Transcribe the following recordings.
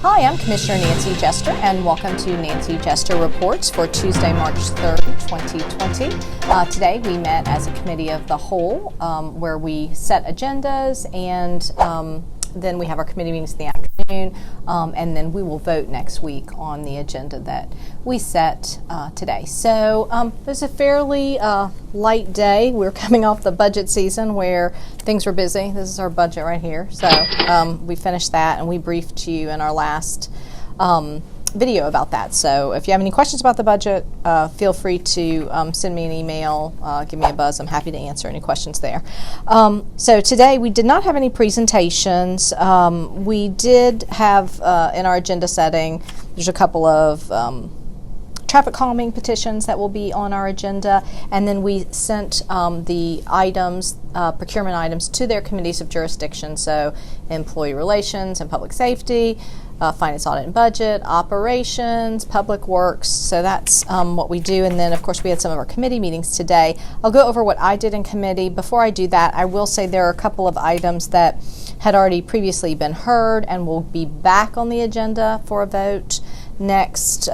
Hi, I'm Commissioner Nancy Jester, and welcome to Nancy Jester Reports for Tuesday, March 3rd, 2020. Today we met as a committee of the whole, where we set agendas, and then we have our committee meetings in the afternoon, and then we will vote next week on the agenda that we set today. So it was a fairly light day. We're coming off the budget season where things were busy. This is our budget right here. So we finished that, and we briefed you in our last video about that. So if you have any questions about the budget, feel free to send me an email, give me a buzz. I'm happy to answer any questions there. So today we did not have any presentations. We did have in our agenda setting, there's a couple of traffic calming petitions that will be on our agenda, and then we sent the items, procurement items, to their committees of jurisdiction, so employee relations and public safety, finance, audit and budget, operations, public works. So that's what we do. And then of course we had some of our committee meetings today. I'll go over what I did in committee. Before I do that, I will say there are a couple of items that had already previously been heard and will be back on the agenda for a vote next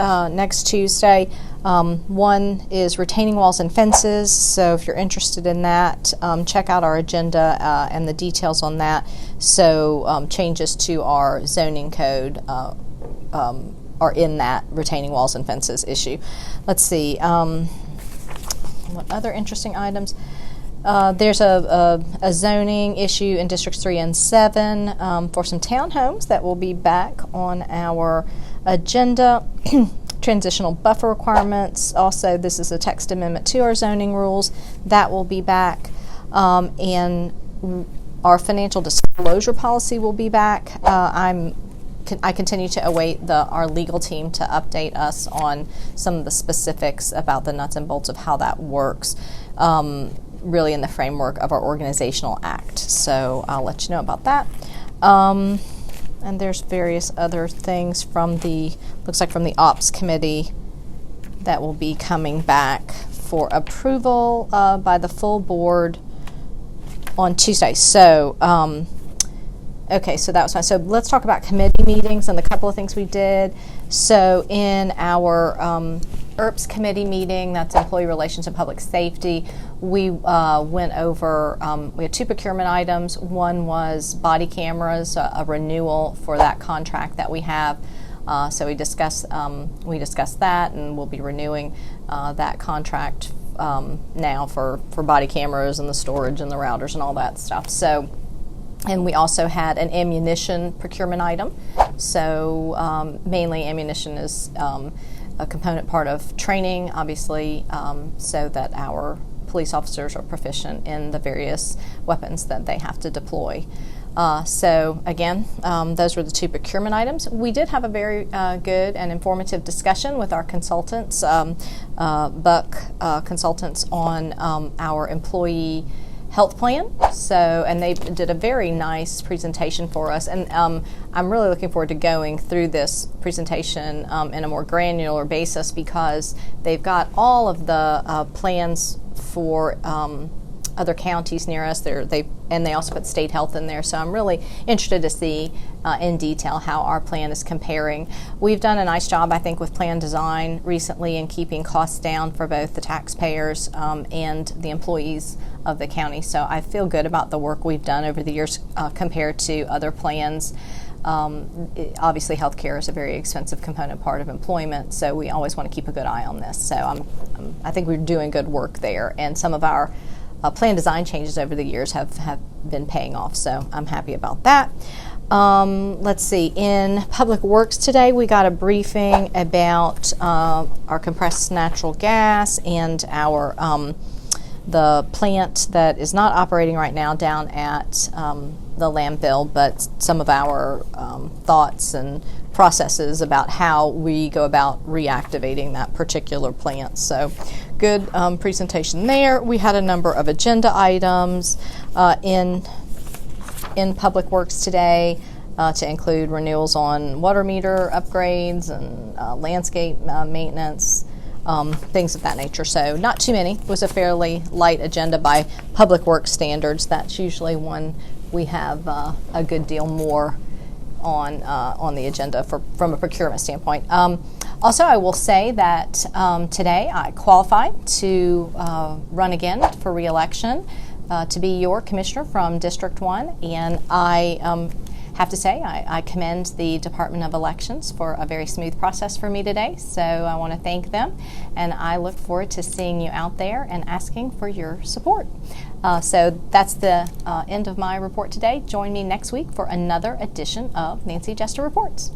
Tuesday. One is retaining walls and fences, so if you're interested in that, check out our agenda and the details on that. So changes to our zoning code are in that retaining walls and fences issue. Let's see, what other interesting items? There's a zoning issue in Districts 3 and 7 for some townhomes that will be back on our agenda. Transitional buffer requirements. Also, this is a text amendment to our zoning rules. That will be back. And our financial disclosure policy will be back. I continue to await our legal team to update us on some of the specifics about the nuts and bolts of how that works, really in the framework of our organizational act. So I'll let you know about that. And there's various other things from looks like from the Ops Committee that will be coming back for approval by the full board on Tuesday. So, okay, so that was fine. So let's talk about committee meetings and the couple of things we did. So in our ERPS committee meeting, that's Employee Relations and Public Safety, we went over, we had two procurement items. One was body cameras, a renewal for that contract that we have. So we discussed that, and we'll be renewing that contract now for body cameras and the storage and the routers and all that stuff. So, and we also had an ammunition procurement item. So mainly ammunition is a component part of training, obviously, so that our police officers are proficient in the various weapons that they have to deploy. So again, those were the two procurement items. We did have a very good and informative discussion with our consultants, Buck consultants, on our employee health plan. So, and they did a very nice presentation for us, and I'm really looking forward to going through this presentation in a more granular basis, because they've got all of the plans for other counties near us. And they also put state health in there. So I'm really interested to see in detail how our plan is comparing. We've done a nice job, I think, with plan design recently in keeping costs down for both the taxpayers and the employees of the county. So I feel good about the work we've done over the years compared to other plans. Obviously, healthcare is a very expensive component part of employment, so we always want to keep a good eye on this. So I think we're doing good work there, and some of our plan design changes over the years have been paying off, so I'm happy about that. Let's see, in Public Works today we got a briefing about our compressed natural gas and our the plant that is not operating right now down at the landfill, but some of our thoughts and processes about how we go about reactivating that particular plant. So good presentation there. We had a number of agenda items in Public Works today to include renewals on water meter upgrades and landscape maintenance, things of that nature. So not too many. It was a fairly light agenda by Public Works standards. That's usually one we have a good deal more on the agenda from a procurement standpoint. Also, I will say that today I qualified to run again for re-election to be your commissioner from District 1, and I have to say I commend the Department of Elections for a very smooth process for me today, so I want to thank them, and I look forward to seeing you out there and asking for your support. So that's the end of my report today. Join me next week for another edition of Nancy Jester Reports.